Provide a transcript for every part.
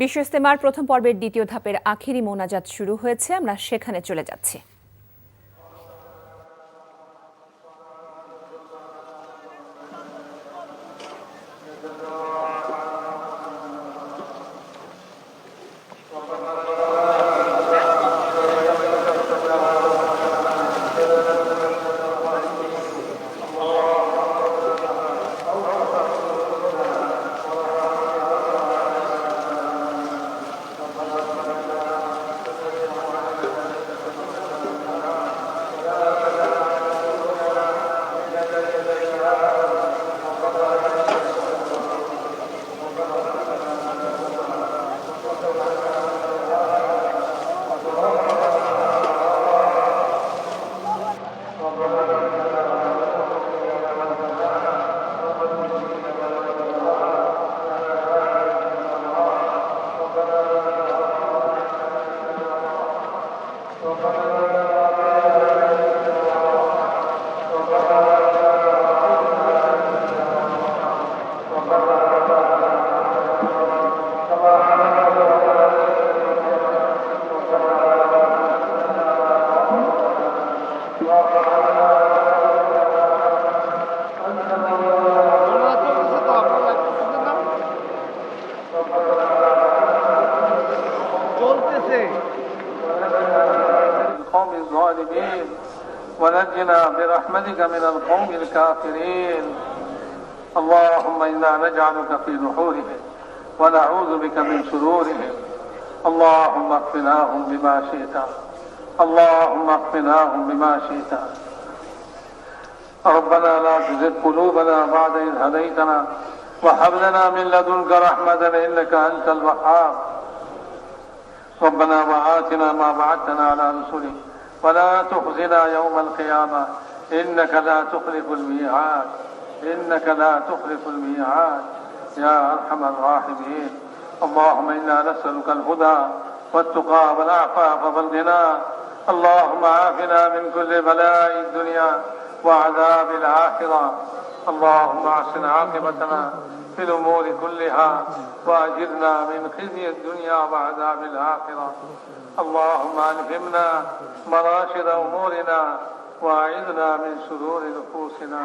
বিশ্ব ইজতেমার প্রথম পর্বের দ্বিতীয় ধাপের আখিরি মোনাজাত শুরু হয়েছে। আমরা সেখানে চলে যাচ্ছি। القوم الظالمين ونجنا برحمتك من القوم الكافرين. اللهم إنا نجعلك في نحورهم ونعوذ بك من شرورهم. اللهم اكفناهم بما شئت. اللهم اكفناهم بما شئت. ربنا لا تزغ قلوبنا بعد إذ هديتنا وهب لنا من لدنك رحمة إنك أنت الوهاب. ربنا وآتنا ما وعدتنا على رسلك ولا تخزنا يوم القيامة إنك لا تخلف الميعاد. إنك لا تخلف الميعاد يا أرحم الراحمين. اللهم إنا نسألك الهدى والتقى والعفاف والغنى. اللهم عافنا من كل بلاء الدنيا وعذاب الآخرة. اللهم أحسن عاقبتنا في الأمور كلها وأجرنا من خزي الدنيا وعذاب الآخرة. اللهم ألهمنا مراشد أمورنا وأعذنا من شرور نفوسنا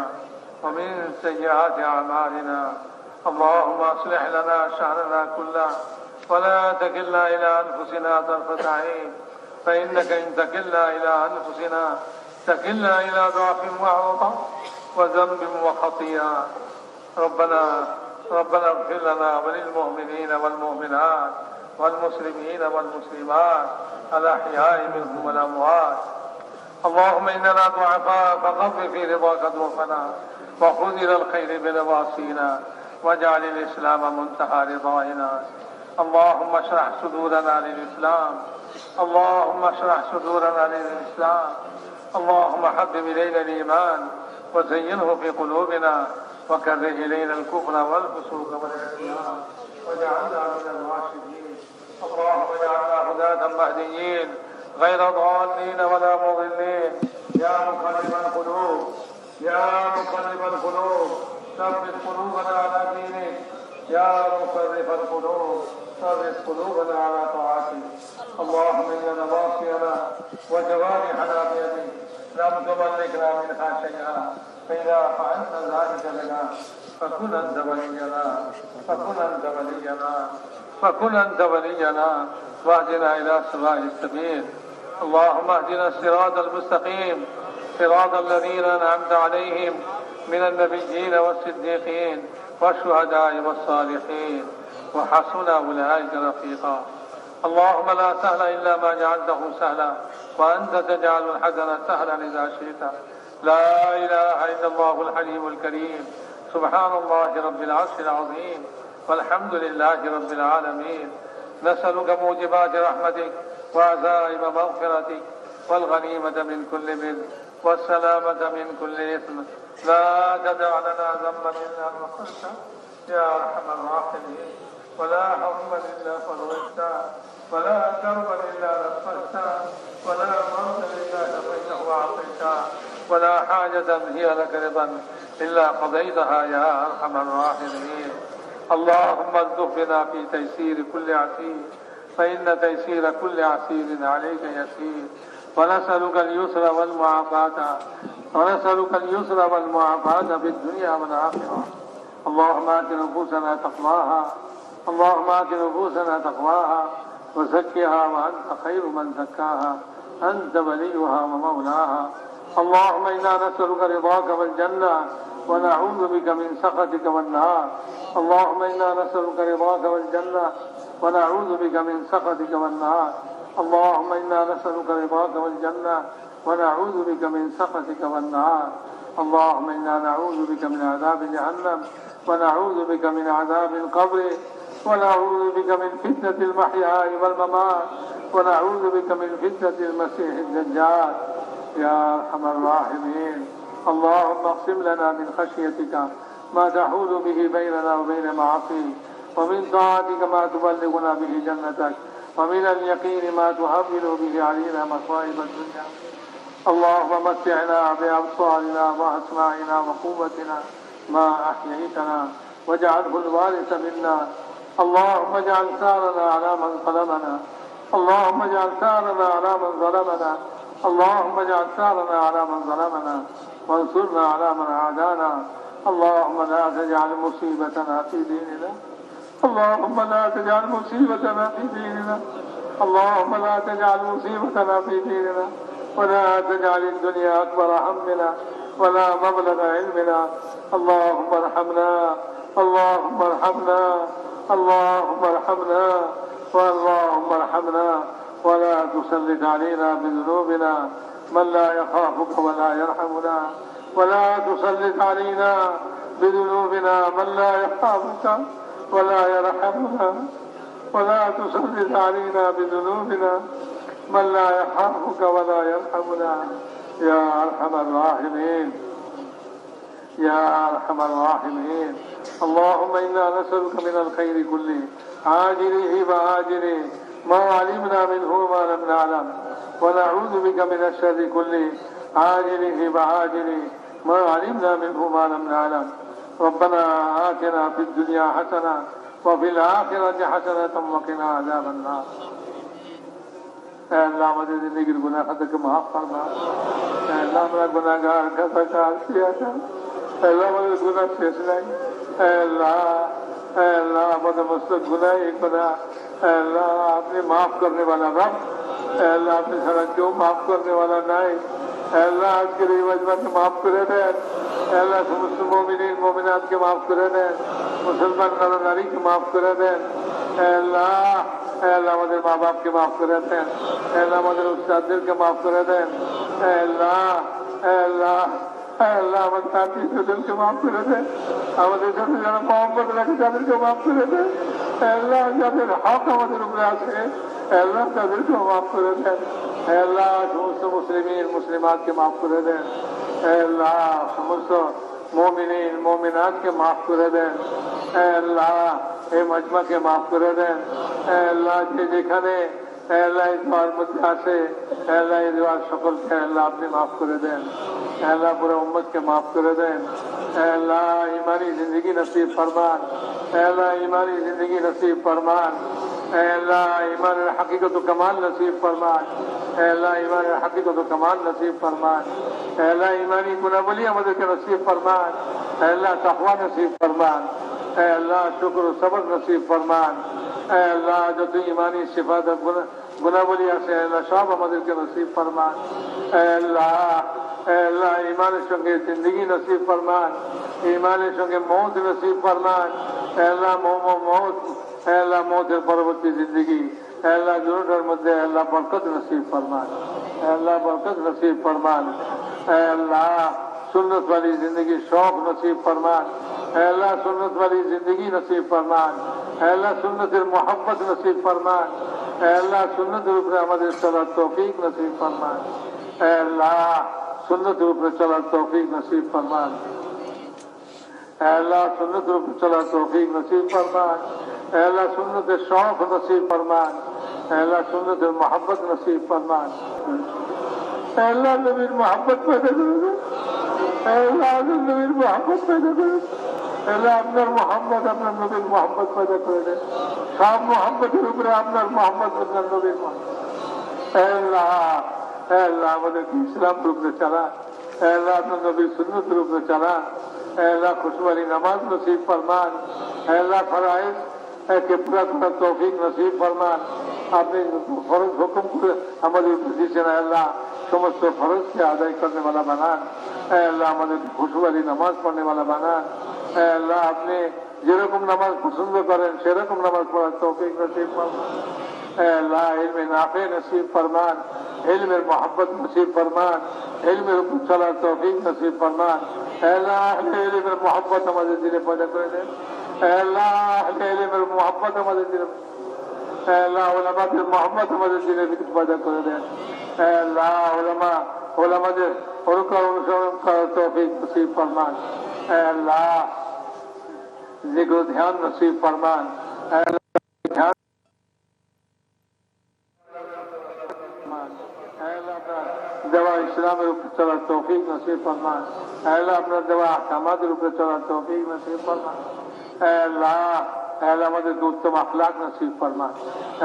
ومن سيئات أعمالنا. اللهم أصلح لنا شأننا كله ولا تكلنا إلى أنفسنا طرفة عين، فإنك إن تكلنا إلى أنفسنا تكلنا إلى ضعف وعوضة وذنب وخطيئة. ربنا اغفر لنا وللمؤمنين والمؤمنات والمسلمين والمسلمات الأحياء منهم والأموات. اللهم إننا ضعفاء فغفر في رضاك ضعفنا وخذ إلى الخير بنواصينا واجعل الإسلام منتهى رضائنا. اللهم اشرح صدورنا للإسلام. اللهم اشرح صدورنا للإسلام. اللهم حبب إلينا الإيمان وزينه في قلوبنا وكره إلينا الكفر والفسوق والعصيان واجعلنا من الراشدين. اللهم اجعلنا هداة مهديين غير ضالين ولا مضلين. يا مقلب القلوب يا مقلب القلوب ثبت قلوبنا على دينك. يا مصرف القلوب صرف قلوبنا على طاعتك. اللهم إن نواصينا وجوارحنا بيدك لم تملكنا منها شيئا، فإذا فعلت ذلك لنا فكن أنت ولينا فكن أنت ولينا فكن أنت ولينا واهدنا إلى سواء السبيل. اللهم اهدنا الصراط المستقيم صراط الذين أنعمت عليهم من النبيين والصديقين والشهداء والصالحين وحسن أولئك رفيقا. اللهم لا سهل إلا ما جعلته سهلا وأنت تجعل الحزن سهلا إذا شئت. لا إله إلا الله الحليم الكريم. سبحان الله رب العرش العظيم والحمد لله رب العالمين. نسألك موجبات رحمتك وعزائم مغفرتك والغنيمة من كل بر والسلامة من كل إثم. لا تدع لنا ذنبا إلا غفرته يا أرحم الراحمين. ولا حرما إلا فرجته ولا كربا إلا نفسته ولا مرضا إلا شفيته وعافيته ولا حاجة هي لك رضا إلا قضيتها يا أرحم الراحمين. اللهم ارزق بنا في تيسير كل عسير فإن تيسير كل عسير عليك يسير ونسألك اليسر والمعافاة في الدنيا والآخرة. اللهم آت نفوسنا تقواها وزكها وأنت خير من زكاها أنت وليها ومولاها. اللهم إنا نسألك رضاك والجنة ونعوذ بك من سخطك والنار. اللهم إنا نسألك رضاك والجنة ونعوذ بك من سخطك والنار. اللهم إنا نسألك رضاك والجنة ونعوذ بك من سخطك والنار. اللهم إنا نعوذ بك من عذاب جهنم ونعوذ بك من عذاب القبر ونعوذ بك من فتنة المحيا والممات ونعوذ بك من فتنة المسيح الدجال يا أرحم الراحمين. اللهم اقسم لنا من خشيتك ما تحول به بيننا وبين معاصيك ومن طاعتك ما تبلغنا به جنتك ومن اليقين ما تهون به علينا مصائب الدنيا. اللهم متعنا بأبصارنا وأسماعنا وقوتنا ما أحييتنا واجعله الوارث منا. اللهم اجعل ثارنا على من ظلمنا. اللهم اجعل ثارنا على من ظلمنا. اللهم اجعل ثارنا على من ظلمنا وانصرنا على من عادانا. اللهم لا تجعل مصيبتنا في ديننا. اللهم لا تجعل مصيبتنا في ديننا. اللهم لا تجعل مصيبتنا في ديننا ولا تجعل الدنيا أكبر همنا ولا مبلغ علمنا. اللهم ارحمنا اللهم ارحمنا اللهم ارحمنا واللهم ارحمنا ولا تسلط علينا بذنوبنا من لا يخافك ولا يرحمنا. ولا تسلط علينا بذنوبنا من لا يخافك ولا يرحمنا. ولا تسلط علينا بذنوبنا من لا يخافك ولا يرحمنا يا أرحم الراحمين يا أرحم الراحمين. اللهم إنا نسألك من الخير كله عاجله وآجله ما علمنا منه وما لم نعلم ونعوذ بك من الشر كله عاجله وآجله ما علمنا منه وما لم نعلم. ربنا آتنا في الدنيا حسنة وفي الآخرة حسنة وقنا عذاب النار. अल्लाह हमारे जिंदगी गुनाह खता के माफ फरमा। अल्लाह हमारा गुनाहगार का कार किया था। अल्लाह हमारे गुनाह शेष नहीं। अल्लाह हमारे मुस्तक गुनाह एक बना। अल्लाह आपने माफ करने वाला रब। अल्लाह आपने सारा क्यों माफ करने वाला नहीं। अल्लाह आज के रिवाज में माफ करे दे। अल्लाह समस्त मोमिनीन मोमिनात के माफ करे दे। मुसलमान नर नारी के माफ करे दे। अल्लाह अल्लाह हमारे माँ बाप के माफ करे दें। अल्लाह हमारे उस्ताद के माफ करे दें। अल्लाह अल्लाह अल्लाह हमारे साथी दिल के माफ करे दें। हमारे साथ जाना मोहब्बत रखे जाकर के माफ करे दें। अल्लाह जाकर हक हमारे रुपया से अल्लाह का दिल को माफ करे दें। अल्लाह समस्त मुस्लिमीन मुस्लिमात के माफ करे दें। अल्लाह समस्त मोमिनीन मोमिनात के माफ करे दें। अल्लाह এই মজমাকে মাফ করে দেন। আল্লাহ যেখানে আল্লাহ এই দোয়ার মধ্যে আছে আল্লাহ এই দোয়ার সকলকে আল্লাহ আপনি মাফ করে দেন। আল্লাহ পুরো উম্মতকে মাফ করে দেন। আল্লাহ ইমানি জিন্দগি নসিব ফরমান। আল্লাহ ইমানি জিন্দগি নসিব ফরমান। আল্লাহ ইমানের হकीकत ও কামাল নসিব ফরমান। আল্লাহ ইমানের হकीकत ও কামাল নসিব ফরমান। আল্লাহ ইমানি গুণাবলী আমাদেরকে নসিব ফরমান। আল্লাহ তাকওয়া নসিব ফরমান। अल्लाह शुक्र सबर नसीब फरमान। अल्लाह जो तू ईमानी सिफात गुनाबली আছে अल्लाह सब আমাদেরকে নসিব ফরমান। अल्लाह अल्लाह ईमाনের সঙ্গে जिंदगी नसीब फरमान। ईमाনের সঙ্গে मौत नसीब फरमान। अल्लाह मौत अल्लाह मौतेর পরবর্তী जिंदगी अल्लाह দুটোর মধ্যে अल्लाह बरकत नसीब फरमान। अल्लाह बरकत नसीब फरमान। अल्लाह सुन्नत वाली जिंदगी शौक नसीब फरमान। अल्लाह सुन्नत वाली जिंदगी नसीब फरमान। अल्लाह सुन्नत मोहब्बत नसीब फरमान। अल्लाह सुन्नत रूप में हमारे चला तौफीक नसीब फरमान। अल्लाह सुन्नत रूप में चला तौफीक नसीब फरमान। अल्लाह सुन्नत रूप में चला तौफीक नसीब फरमान। अल्लाह सुन्नत शौक नसीब फरमान। अल्लाह सुन्नत मोहब्बत नसीब फरमान। अल्लाह नबी मोहब्बत पैदा करो। अल्लाह नबी मोहब्बत पैदा करो। আল্লাহ আপনার মোহাম্মদ, আপনার নবীর মোহাম্মদ পয়দা করে দেন। সব মোহাম্মদের উপরে আপনার মোহাম্মদ, আপনার নবীর মোহাম্মদ। আল্লাহ আল্লাহ আমাদেরকে ইসলাম রূপে চালা, আল্লাহ আপনার নবীর সুন্নত রূপে চালা, আল্লাহ খুশবারি নামাজ নসিব ফরমান, আল্লাহ ফরাইজ के पूरा पूरा तौफीक नसीब फरमान। आपने फर्ज हुक्म করে আমাদের উপর দিয়েছেন আল্লাহ, সমস্ত ফরজকে আদায় करने वाला বানান। আল্লাহ আমাদের খুশবারি নামাজ পড়নে वाला বানান। আল্লাহ আপনি যেরকম নামাজ পছন্দ করেন সেরকম নামাজ পড়ার তৌফিক নসিব ফরমান। আল্লাহ ইলমে নাফে নসিব ফরমান, ইলমের মোহাব্বত নসিব ফরমান, ইলমের উপর চলার তৌফিক নসিব ফরমান। আল্লাহ ইলমের মোহাব্বত আমাদের দিলে পয়দা করে দেন। আল্লাহ ইলমের মোহাব্বত আমাদের দিলে, আল্লাহ উলামাদের মোহাম্মদ আমাদের দিলে পয়দা করে দেন। আল্লাহ উলামাদের অনুসরণ করার তৌফিক নসিব ফরমান। আল্লাহ জিক্র ধ্যান নসিব ফরমান। ধ্যান দেওয়া ইসলামের উপর চলার তৌফিক নসিব ফরমান। আল্লাহ আপনার দেওয়া আহকামাতের উপরে চলার তৌফিক নসিব ফরমান। আল্লাহ আল্লাহ আমাদেরকে উত্তম আখলাক নসিব ফরমান।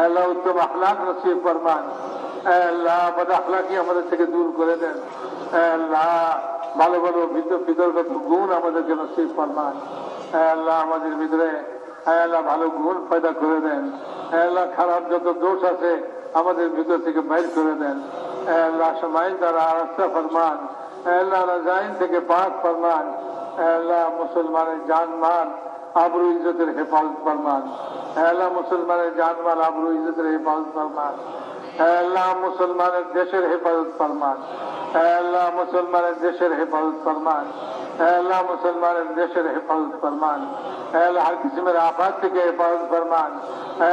আল্লাহ উত্তম আখলাক নসিব ফরমান। আল্লাহ বদ আখলাকি আমাদের থেকে দূর করে দেন। আল্লাহ ভালো ভালো বিতর্কত গুণ আমাদেরকে নসিব ফরমান। আল্লাহ আমাদের ভিতরে আল্লাহ ভালো গুণ পয়দা করে দেন। আল্লাহ খারাপ যত দোষ আছে আমাদের ভিতর থেকে বাইর করে দেন। আল্লাহ সমাইল দ্বারা আস্থা ফরমান। আল্লাহ রাজাইন থেকে পাক ফরমান। আল্লাহ মুসলমানের জান মাল আবরু ইজ্জতের হেফাজত ফরমান। আল্লাহ মুসলমানের জান মাল আবরু ইজ্জতের হেফাজত ফরমান। আল্লাহ মুসলমানের দেশের হেফাজত ফরমান। আল্লাহ মুসলমানের দেশের হেফাজত ফরমান। আল্লাহ মুসলমানের দেশের হেফাজত ফরমান। আল্লাহ হর কিসমের আফাত থেকে হেফাজত ফরমান।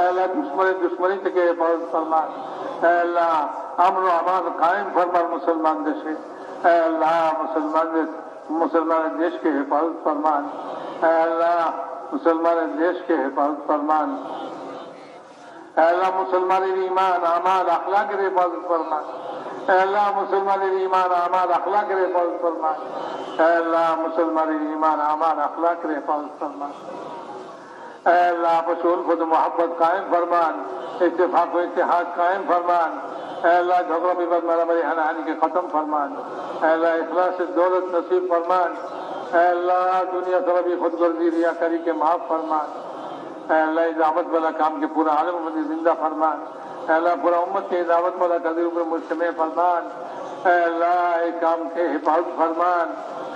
আল্লাহ দুশ্মনী থেকে হেফাজত ফরমান। আল্লাহ আমন আমান কায়েম ফরমান মুসলমান দেশে। আল্লাহ মুসলমানের देश के हिफाजत फरमान। अल्लाह मुसलमान देश के हिफाजत फरमान। अल्लाह मुसलमान ईमान आमाल अखलाक के हिफाजत फरमान। अल्लाह मुसलमान ईमान आमाल अखलाक के हिफाजत फरमान। अल्लाह मुसलमान ईमान आमाल अखलाक के हिफाजत फरमान। अल्लाह रसूल खुद मोहब्बत कायम फरमान, इत्तेफाक व इत्तेहाद कायम फरमान। अल्लाह झगड़ा विवाद मारामारी हानाहानी के खत्म फरमान। अल्लाह इखलास दौलत नसीब फरमान। अल्लाह दुनिया तरबी खुदगर्जी रियाकारी के माफ फरमान। अल्लाह दावत वाला काम के पूरा आलम में जिंदा फरमान। अल्लाह पूरा उम्मत के दावत वाला कदीर में मुजतमे फरमान। अल्लाह एक काम के हिफाजत फरमान,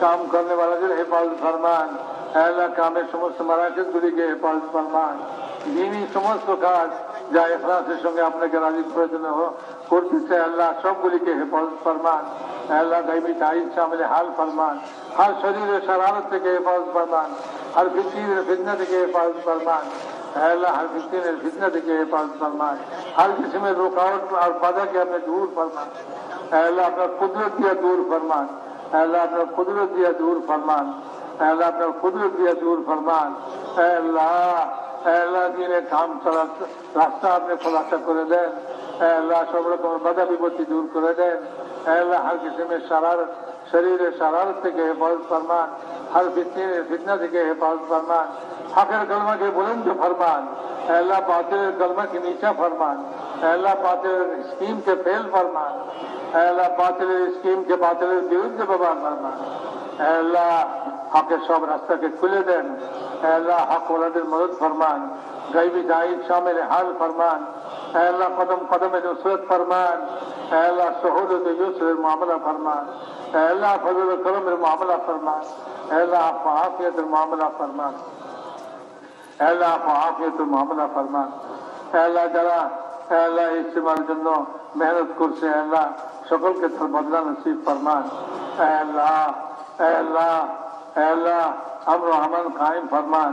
काम करने वाला जो हिफाजत फरमान। अल्लाह कामेर समस्त मराकिज गुली के हिफाजत फरमान। दीनी समस्त काज যা ইখলাসের সঙ্গে আপনাকে রাজি প্রয়োজন করতে চাই আল্লাহ সবগুলিকে হেফাজত ফরমান। আল্লাহ গাইবি তাইজ শামিল হাল ফরমান। हर शरीर शरारत থেকে হেফাজত ফরমান। हर फितना থেকে হেফাজত ফরমান। अल्लाह हर फितना থেকে হেফাজত ফরমান। हर किस्म में रुकावट और बाधा के हमें दूर फरमान। अल्लाह अपना कुदरत दिया दूर फरमान। अल्लाह अपना कुदरत दिया दूर फरमान। अल्लाह अपना कुदरत दिया दूर फरमान। अल्लाह দিনের কাম চলার রাস্তা আপনি খোলাসা করে দেন। আল্লাহ সব রকমের বাধা বিপত্তি দূর করে দেন। আল্লাহ हर किस्म में शरारत शरीर शरारत থেকে হেফাজত फरमान। हर फितना থেকে হেফাজত फरमान। हक़ेर कलमा के बुलंद फरमान। अल्लाह बातिल कलमा के नीचा फरमान। अल्लाह बातिल स्कीम के फेल फरमान। अल्लाह बातिल स्कीम के बातिल विरुद्ध बवाल फरमान। अल्लाह हक़ेर सब रास्ता के खुले देन। अल्लाह हक वालाদের मदद फरमान। गायबी दाइद शामिल हाल फरमान। अल्लाह कदम कदम नुसरत फरमान। अल्लाह सहूलत युसर मामला फरमान। अल्लाह फजल करम मामला फरमान। अल्लाह आफियत मामला फरमान। अल्लाह आफियत मामला फरमान। अल्लाह যারা अल्लाह ইস্তেমার জন্য মেহনত করছে আল্লাহ সকলকে তার বদলা নসিব ফরমান। अल्लाह अल्लाह अल्लाह আমর আমান কায়েম ফরমান।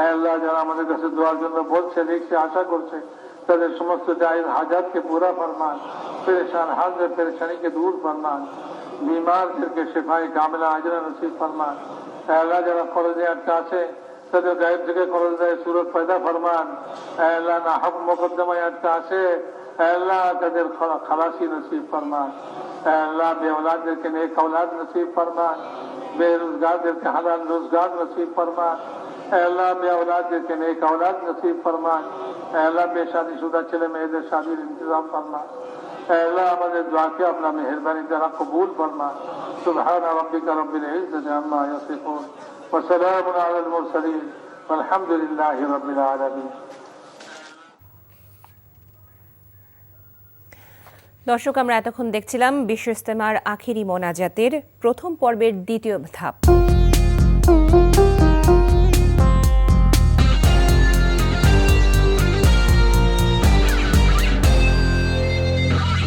আল্লাহ যারা আমাদের কাছে দোয়ার জন্য বলছে লিখছে আশা করছে তাদের সমস্ত জায়েজ হাজাতকে পুরা ফরমান। परेशान हाल परेशानी के दूर फरमान। बीमारদেরকে শিফায়ে কামিলা আজরা নসিব ফরমান। আল্লাহ যারা কলেজে আটকা আছে তাদের গায়েব থেকে কলেজে সুরত পয়দা ফরমান। আল্লাহ না হক মুকদ্দমায় আটকা আছে আল্লাহ তাদের খালাসি নসিব ফরমান। আল্লাহ বে औलादদেরকে নেক औलाद নসিব ফরমান। बेरोजगारদেরকে হালাল রোজগার নসিব ফরমান। আল্লাহ বেऔलादদেরকে নেক औलाद নসিব ফরমান। আল্লাহ বেশাদিশুদা ছেলে মেয়েদের শাদীর ইন্তজাম ফরমান। আল্লাহ আমাদের দোয়াকে আপনার মেহেরবানি দ্বারা কবুল ফরমান। সুবহান রাব্বিকা রব্বিল ইজ্জাতি আম্মা ইয়াসিফুন ওয়া সালামুন আলাল মুরসালিন ওয়ালহামদুলিল্লাহি রাব্বিল আলামিন। দর্শক, আমরা এতক্ষণ দেখছিলাম বিশ্ব ইজতেমার আখিরি মোনাজাতের প্রথম পর্বের দ্বিতীয় ধাপ।